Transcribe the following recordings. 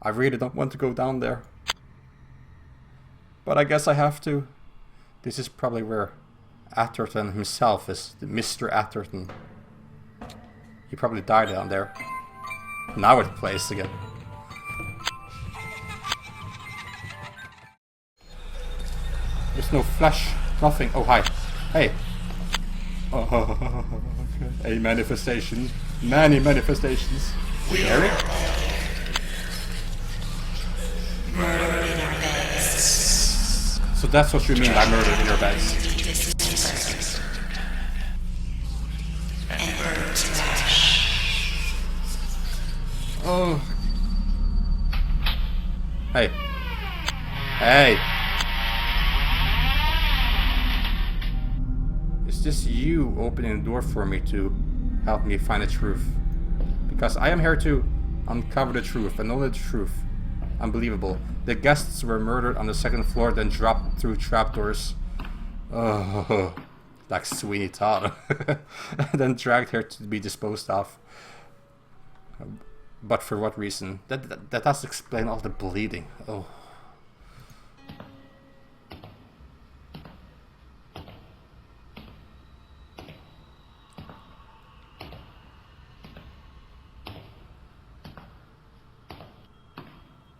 I really don't want to go down there. But I guess I have to. This is probably where Atherton himself is, the Mr. Atherton. He probably died down there. Now it plays again. There's no flesh, nothing. Oh, hi. Hey. Oh, okay. A manifestation. Many manifestations. Scary? Murder in our beds. So that's what you mean by murder in your beds. And burned to ash. Oh. Hey. Hey. Is this you opening the door for me to help me find the truth? Because I am here to uncover the truth, and only the truth. Unbelievable. The guests were murdered on the second floor, then dropped through trapdoors. Oh, like Sweeney Todd. Then dragged here to be disposed of. But for what reason? That does explain all the bleeding. Oh.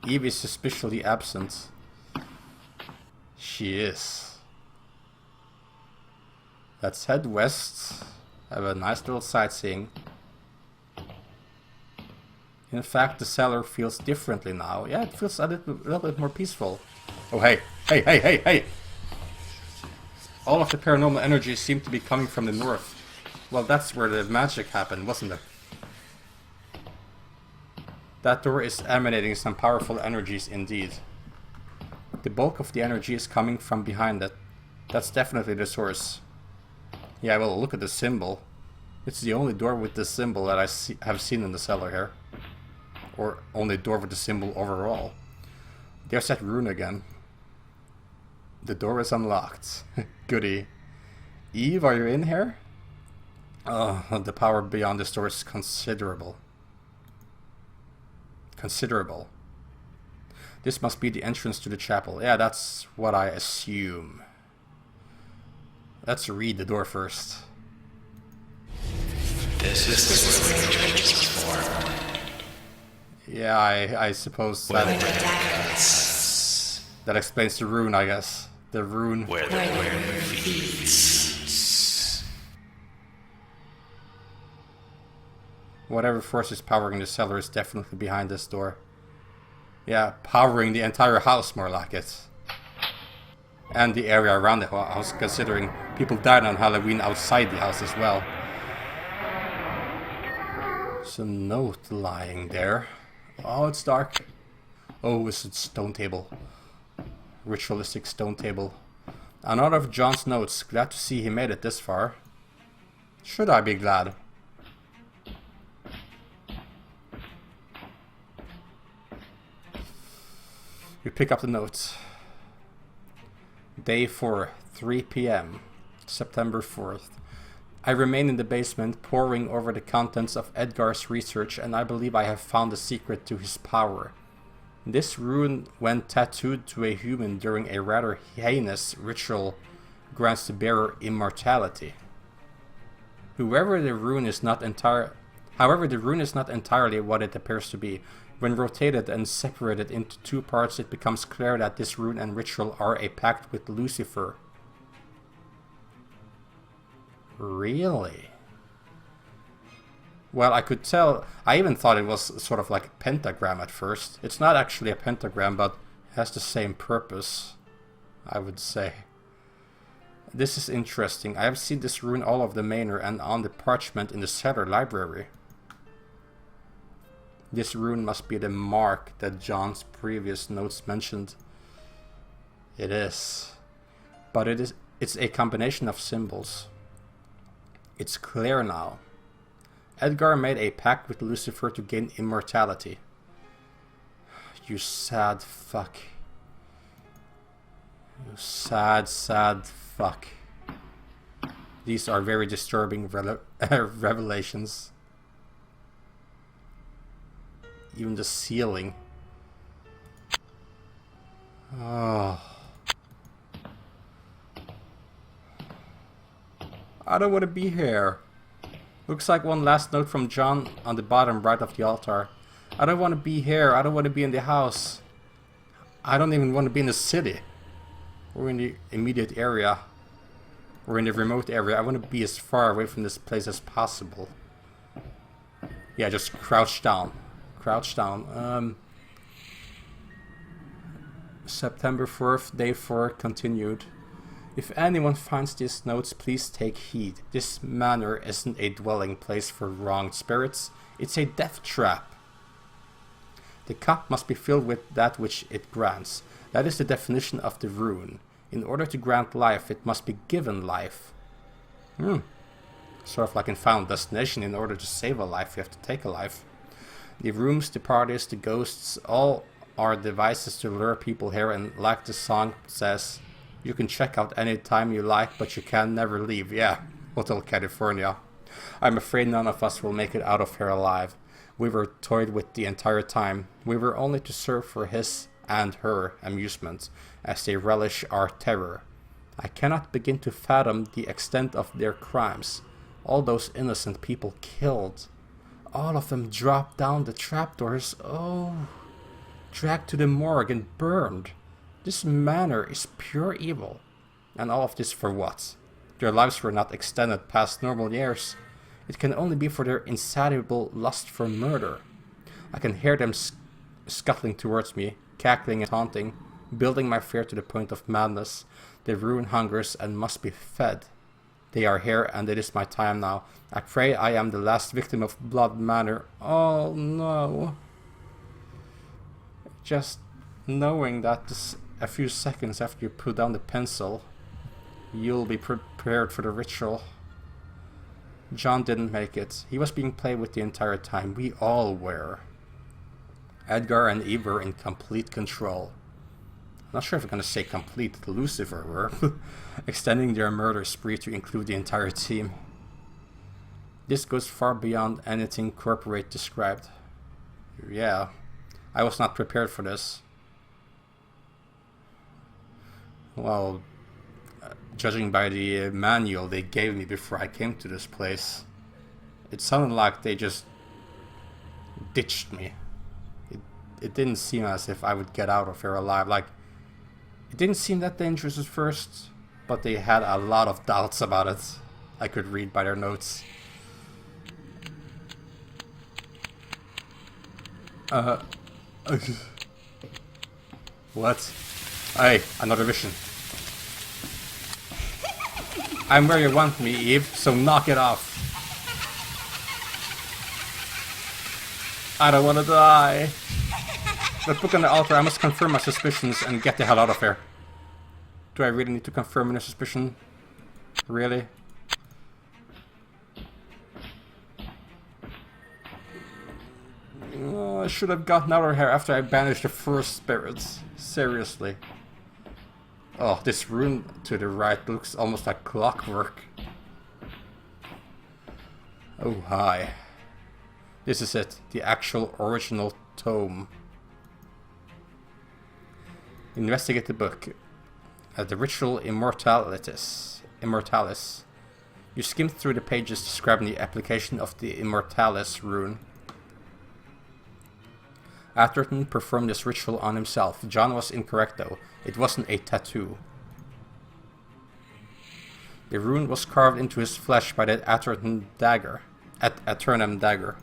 Eve is suspiciously absent. She is. Let's head west. Have a nice little sightseeing. In fact, the cellar feels differently now. Yeah, it feels a little bit more peaceful. Oh, hey. Hey, hey, hey, hey! All of the paranormal energy seemed to be coming from the north. Well, that's where the magic happened, wasn't it? That door is emanating some powerful energies indeed. The bulk of the energy is coming from behind it. That's definitely the source. Yeah, well, look at the symbol. It's the only door with this symbol that I have seen in the cellar here. Or only door with the symbol overall. There's that rune again. The door is unlocked. Goody. Eve, are you in here? Oh, the power beyond this door is considerable. Considerable. This must be the entrance to the chapel. Yeah, that's what I assume. Let's read the door first. This is where the church was formed. Yeah, I suppose that explains the rune, I guess. The rune. Where the wind feeds. Whatever force is powering the cellar is definitely behind this door. Yeah, powering the entire house, more like it. And the area around the house, considering people died on Halloween outside the house as well. There's a note lying there. Oh, it's dark. Oh, it's a stone table. Ritualistic stone table. Another of John's notes. Glad to see he made it this far. Should I be glad? You pick up the notes. Day 4, 3 p.m. September 4th. I remain in the basement, poring over the contents of Edgar's research, and I believe I have found the secret to his power. This rune, when tattooed to a human during a rather heinous ritual, grants the bearer immortality. However, the rune is not entirely what it appears to be. When rotated and separated into two parts, it becomes clear that this rune and ritual are a pact with Lucifer. Really? Well, I could tell. I even thought it was sort of like a pentagram at first. It's not actually a pentagram, but it has the same purpose, I would say. This is interesting. I have seen this rune all over the manor and on the parchment in the cellar library. This rune must be the mark that John's previous notes mentioned. It is. But it's a combination of symbols. It's clear now. Edgar made a pact with Lucifer to gain immortality. You sad fuck. You sad, sad fuck. These are very disturbing revelations. Even the ceiling. Oh. I don't want to be here. Looks like one last note from John on the bottom right of the altar. I don't want to be here. I don't want to be in the house. I don't even want to be in the city. Or in the immediate area. Or in the remote area. I want to be as far away from this place as possible. Yeah, just crouch down. Crouch down. September 4th, day 4, continued. If anyone finds these notes, please take heed. This manor isn't a dwelling place for wronged spirits. It's a death trap. The cup must be filled with that which it grants. That is the definition of the rune. In order to grant life, it must be given life. Sort of like in Final Destination, in order to save a life, you have to take a life. The rooms, the parties, the ghosts, all are devices to lure people here, and like the song says, you can check out any time you like, but you can never leave. Yeah, Hotel California. I'm afraid none of us will make it out of here alive. We were toyed with the entire time. We were only to serve for his and her amusement, as they relish our terror. I cannot begin to fathom the extent of their crimes. All those innocent people killed. All of them dropped down the trapdoors. Oh, dragged to the morgue and burned. This manor is pure evil. And all of this for what? Their lives were not extended past normal years. It can only be for their insatiable lust for murder. I can hear them scuttling towards me, cackling and taunting, building my fear to the point of madness. The ruin hungers and must be fed. They are here, and it is my time now. I pray I am the last victim of Blood Manor. Oh no. Just knowing that a few seconds after you put down the pencil, you'll be prepared for the ritual. John didn't make it. He was being played with the entire time. We all were. Edgar and Eve were in complete control. I'm not sure if I'm going to say complete. Lucifer were. Extending their murder spree to include the entire team. This goes far beyond anything corporate described. Yeah, I was not prepared for this. Well, judging by the manual they gave me before I came to this place, it sounded like they just ditched me. It didn't seem as if I would get out of here alive. Like, it didn't seem that dangerous at first, but they had a lot of doubts about it. I could read by their notes. What? Hey, another vision. I'm where you want me, Eve, so knock it off. I don't want to die. That book on the altar, I must confirm my suspicions and get the hell out of here. Do I really need to confirm my suspicion? Really? Oh, I should have gotten out of here after I banished the first spirits. Seriously. Oh, this rune to the right looks almost like clockwork. Oh, hi. This is it, the actual original tome. Investigate the book. The Ritual Immortalis. You skimmed through the pages describing the application of the Immortalis rune. Atherton performed this ritual on himself. John was incorrect though. It wasn't a tattoo. The rune was carved into his flesh by the Atherton dagger. Aternum dagger.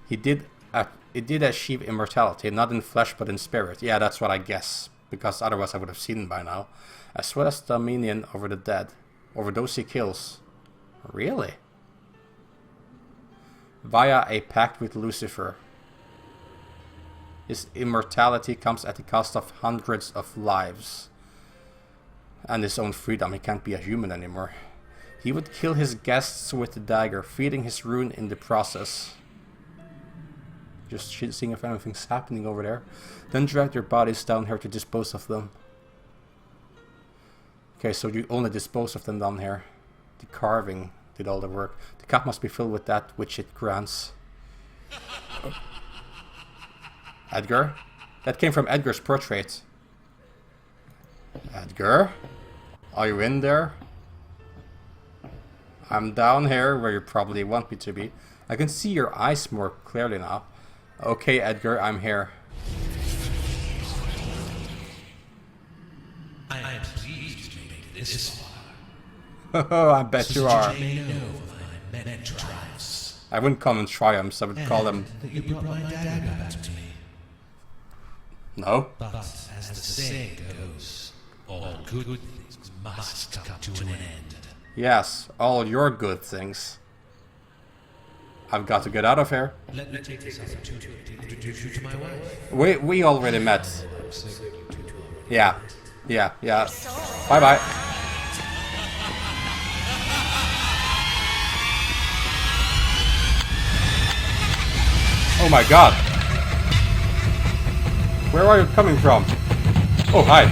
It did achieve immortality, not in flesh but in spirit. Yeah, that's what I guess, because otherwise I would have seen it by now. As well as dominion over the dead, over those he kills. Really? Via a pact with Lucifer. His immortality comes at the cost of hundreds of lives. And his own freedom. He can't be a human anymore. He would kill his guests with the dagger, feeding his rune in the process. Just seeing if anything's happening over there. Then drag their bodies down here to dispose of them. Okay, so you only dispose of them down here. The carving did all the work. The cup must be filled with that which it grants. Edgar? That came from Edgar's portrait. Edgar? Are you in there? I'm down here where you probably want me to be. I can see your eyes more clearly now. Okay, Edgar, I'm here. I am pleased you made it this far. Oh, I bet you are. You may know of my men triumphs. I wouldn't call them triumphs, I would call them... That you brought my dagger back to me. No? But as the saying goes, all good things must come to an end. Yes, all your good things. I've got to get out of here. Let me take this opportunity to introduce you to my wife. We already met. Yeah. Bye-bye. Oh my god. Where are you coming from? Oh, hi.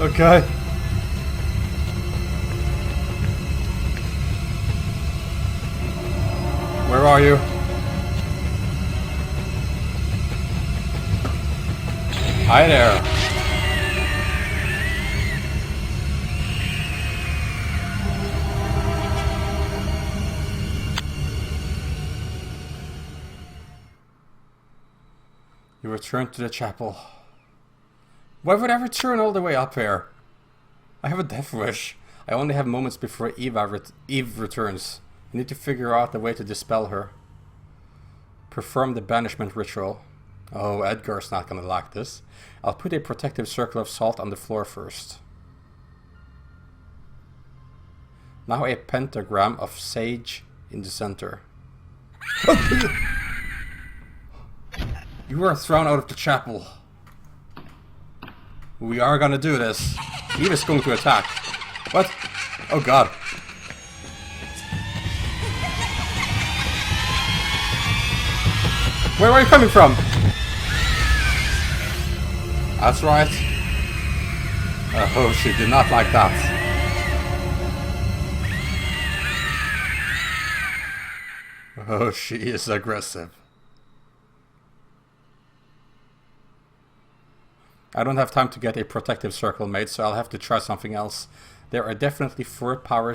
Okay. Where are you? Hi there. You return to the chapel. Why would I return all the way up here? I have a death wish. I only have moments before Eve returns. I need to figure out a way to dispel her. Perform the banishment ritual. Oh, Edgar's not gonna like this. I'll put a protective circle of salt on the floor first. Now a pentagram of sage in the center. You were thrown out of the chapel. We are gonna do this. Eve is going to attack. What? Oh god. Where are you coming from? That's right. Oh, she did not like that. Oh, she is aggressive. I don't have time to get a protective circle made, so I'll have to try something else. There are definitely 4 power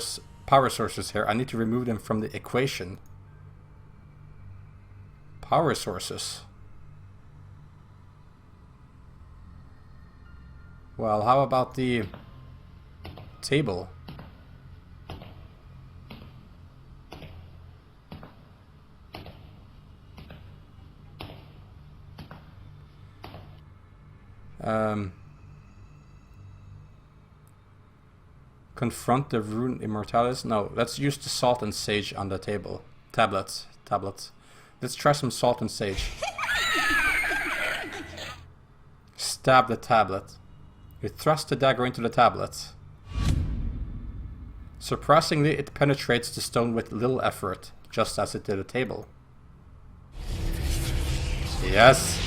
sources here. I need to remove them from the equation. Power sources. Well, how about the table? Confront the rune immortalis? No, let's use the salt and sage on the table. Tablets. Let's try some salt and sage. Stab the tablet. You thrust the dagger into the tablet. Surprisingly, it penetrates the stone with little effort, just as it did the table. Yes,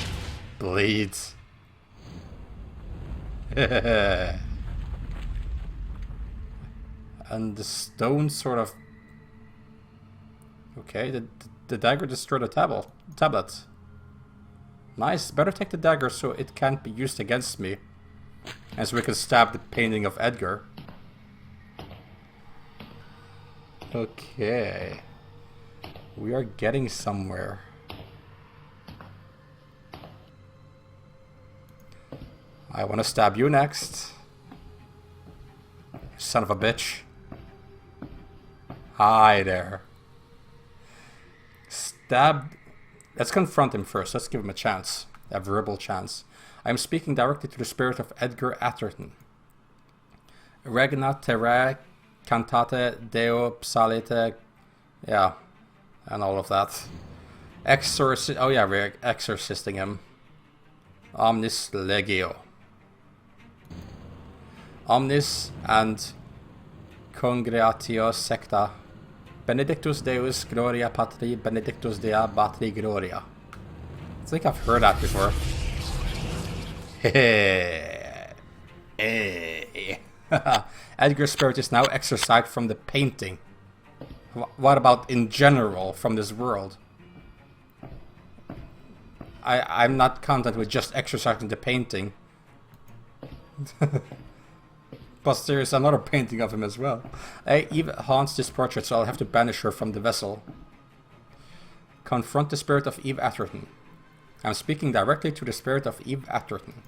bleeds. And the stone sort of... Okay, the dagger destroyed the tablet. Nice, better take the dagger so it can't be used against me. And so we can stab the painting of Edgar. Okay. We are getting somewhere. I want to stab you next. Son of a bitch. Hi there. Stab. Let's confront him first. Let's give him a chance. A verbal chance. I am speaking directly to the spirit of Edgar Atherton. Regna terrae cantate deo psalite. Yeah. And all of that. Oh yeah, we're exorcisting him. Omnis legio. Omnis and congregatio secta. Benedictus Deus gloria patri, benedictus Dea patri gloria. I think I've heard that before. Edgar's spirit is now exorcised from the painting. What about in general from this world? I'm not content with just exercising the painting. But there's another painting of him as well. Eve haunts this portrait, so I'll have to banish her from the vessel. Confront the spirit of Eve Atherton. I'm speaking directly to the spirit of Eve Atherton.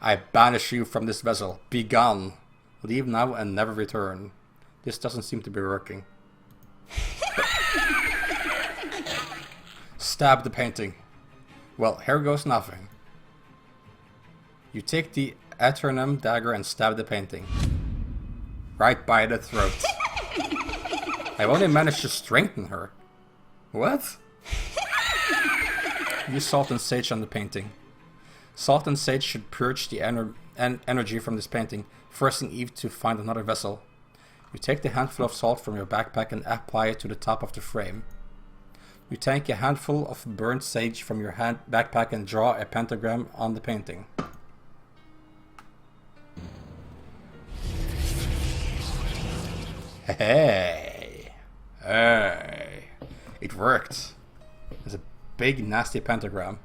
I banish you from this vessel. Be gone. Leave now and never return. This doesn't seem to be working. Stab the painting. Well, here goes nothing. You take the Atherton dagger and stab the painting. Right by the throat. I've only managed to strengthen her. What? Use salt and sage on the painting. Salt and sage should purge the energy from this painting, forcing Eve to find another vessel. You take the handful of salt from your backpack and apply it to the top of the frame. You take a handful of burnt sage from your backpack and draw a pentagram on the painting. Hey! Hey! It worked. There's a big nasty pentagram.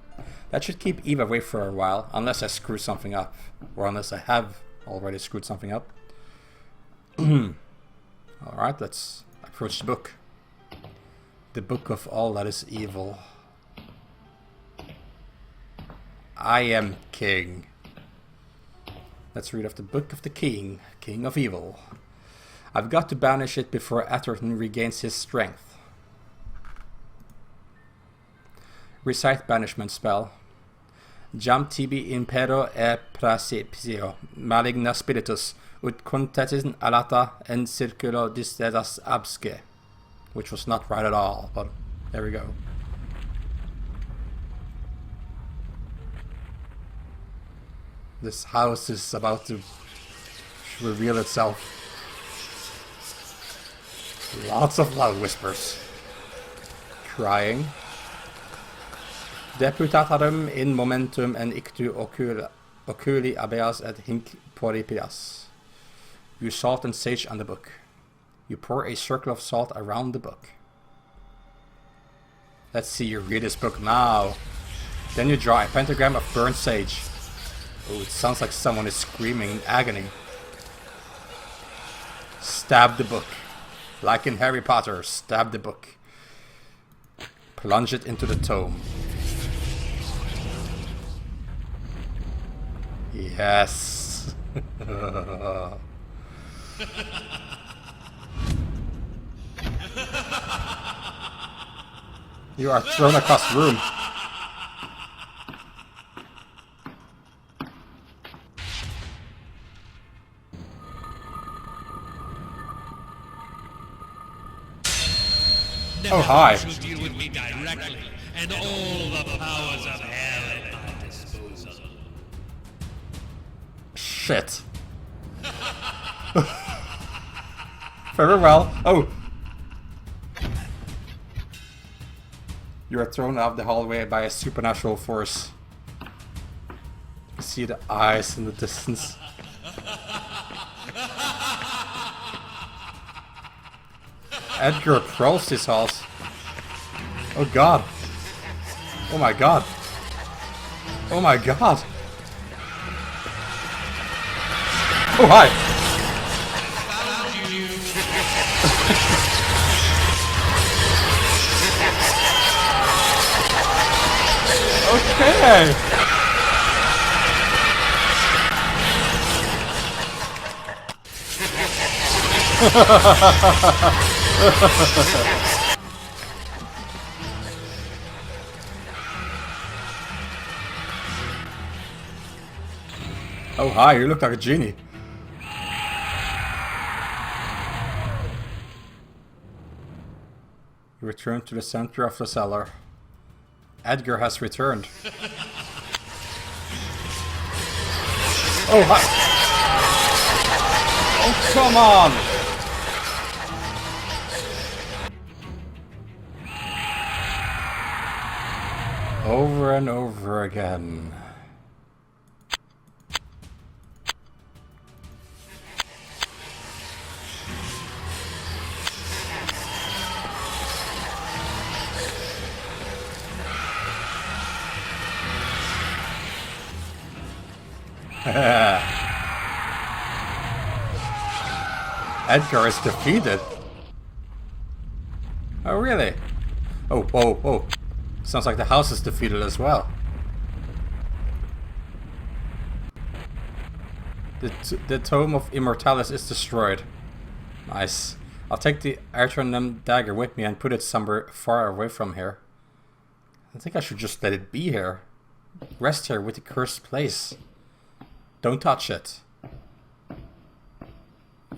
That should keep Eve away for a while, unless I screw something up. Or unless I have already screwed something up. Alright, let's approach the book. The book of all that is evil. I am king. Let's read of the book of the king, king of evil. I've got to banish it before Atherton regains his strength. Recite banishment spell. Jam tibi impero e praesipio, maligna spiritus, ut contetin alata en circulo distedas absque. Which was not right at all, but there we go. This house is about to reveal itself. Lots of loud whispers. Crying. Deputatarum in momentum en ictu oculi abeas et hinc poripias. You salt and sage on the book. You pour a circle of salt around the book. Let's see you read this book now. Then you draw a pentagram of burnt sage. Oh, it sounds like someone is screaming in agony. Stab the book. Like in Harry Potter, stab the book. Plunge it into the tome. Yes. You are thrown across the room. Oh, hi. You shall deal with me directly, and all the powers of hell at my disposal. Shit. Very well. Oh. You are thrown out the hallway by a supernatural force. You see the eyes in the distance. Edgar crawls his house. Oh god. Oh my god. Oh my god. Oh hi. Okay. Oh hi, you look like a genie. You return to the center of the cellar. Edgar has returned. Oh hi! Oh come on! Over and over again. Edgar is defeated. Oh, really? Oh, whoa, whoa. Sounds like the house is defeated as well. The Tome of Immortalis is destroyed. Nice. I'll take the Atherton dagger with me and put it somewhere far away from here. I think I should just let it be here. Rest here with the cursed place. Don't touch it.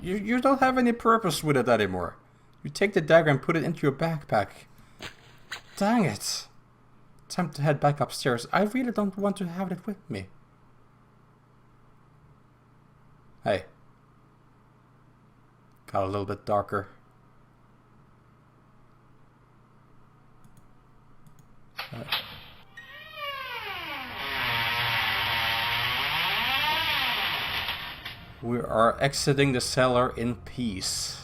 You don't have any purpose with it anymore. You take the dagger and put it into your backpack. Dang it. Time to head back upstairs. I really don't want to have it with me. Hey. Got a little bit darker. We are exiting the cellar in peace.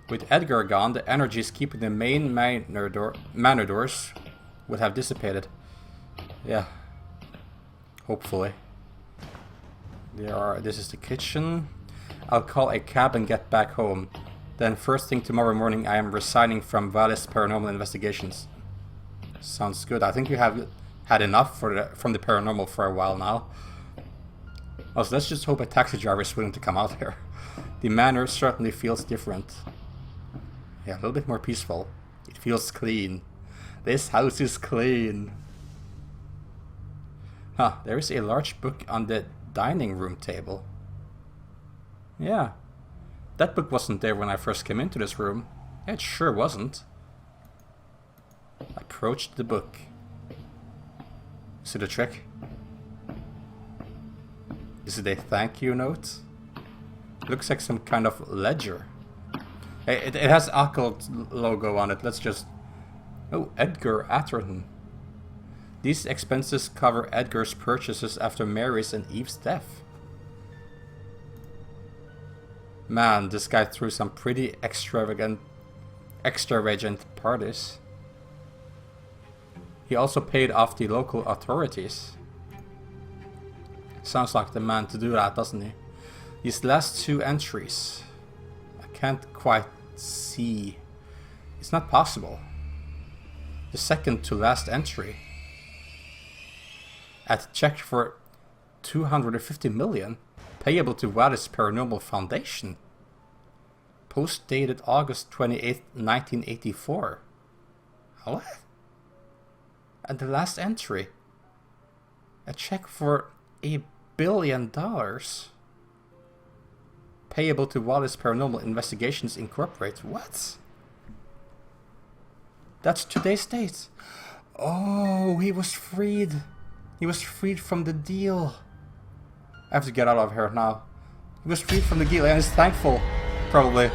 With Edgar gone, the energies keeping the main manor doors would have dissipated. Yeah. Hopefully. This is the kitchen. I'll call a cab and get back home. Then first thing tomorrow morning I am resigning from Vallis Paranormal Investigations. Sounds good. I think you have had enough from the paranormal for a while now. Also, let's just hope a taxi driver is willing to come out here. The manor certainly feels different. Yeah, a little bit more peaceful. It feels clean. This house is clean. Huh, there is a large book on the dining room table. Yeah. That book wasn't there when I first came into this room. It sure wasn't. Approached the book. See the trick? Is it a thank you note? Looks like some kind of ledger. It has occult logo on it. Let's just... Oh, Edgar Atherton. These expenses cover Edgar's purchases after Mary's and Eve's death. Man, this guy threw some pretty extravagant parties. He also paid off the local authorities. Sounds like the man to do that, doesn't he? These last two entries, I can't quite see. It's not possible. The second to last entry. At check for 250 million, payable to Vallis Paranormal Foundation. Post dated August 28th, 1984. What? And the last entry. A check for $1 billion. Payable to Vallis Paranormal Investigations Incorporated. What? That's today's date. Oh, he was freed. He was freed from the deal. I have to get out of here now. He was freed from the deal and is thankful. Probably.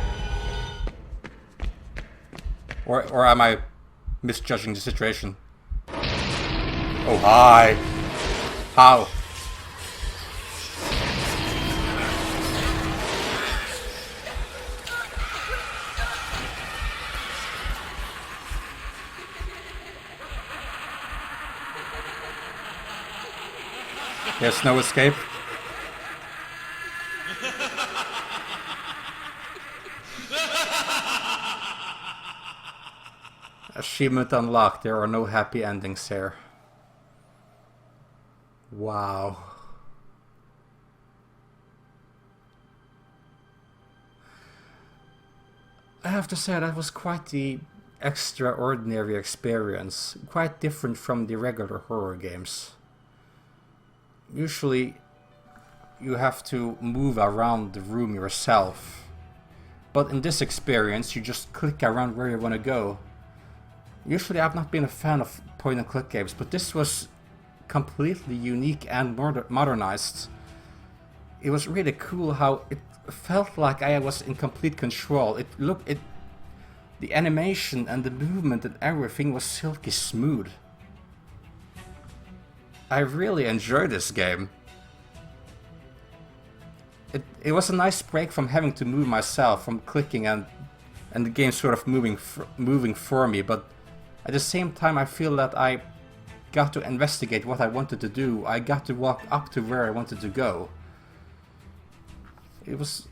Or am I misjudging the situation? Oh, hi. How? There's no escape. Achievement unlocked. There are no happy endings here. Wow. I have to say that was quite the extraordinary experience. Quite different from the regular horror games. Usually you have to move around the room yourself. But in this experience you just click around where you want to go. Usually I've not been a fan of point and click games, but this was completely unique and modernized. It was really cool how it felt like I was in complete control. The animation and the movement and everything was silky smooth. I really enjoyed this game. It was a nice break from having to move myself, from clicking and the game sort of moving for me, but at the same time I feel that I got to investigate what I wanted to do. I got to walk up to where I wanted to go. It was...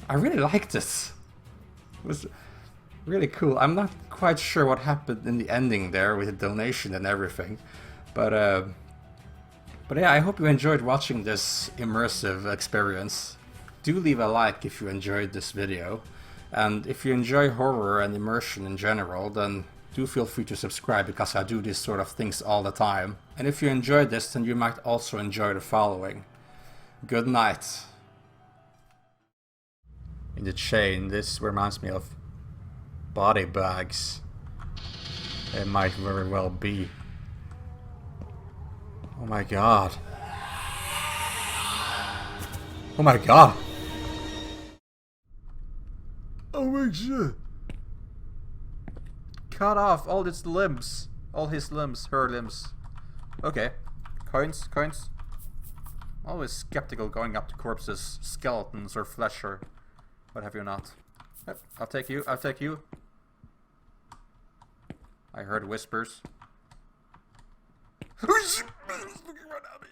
I really liked it. It was really cool. I'm not quite sure what happened in the ending there with the donation and everything. But yeah, I hope you enjoyed watching this immersive experience. Do leave a like if you enjoyed this video. And if you enjoy horror and immersion in general, then do feel free to subscribe, because I do these sort of things all the time. And if you enjoyed this, then you might also enjoy the following. Good night. In the chain, this reminds me of body bags. It might very well be. Oh my god. Oh my god. Oh my god. Cut off all its limbs. All his limbs, her limbs. Okay. Coins, coins. Always skeptical going up to corpses, skeletons or flesh or what have you not. Yep, I'll take you, I'll take you. I heard whispers. Looking right at me.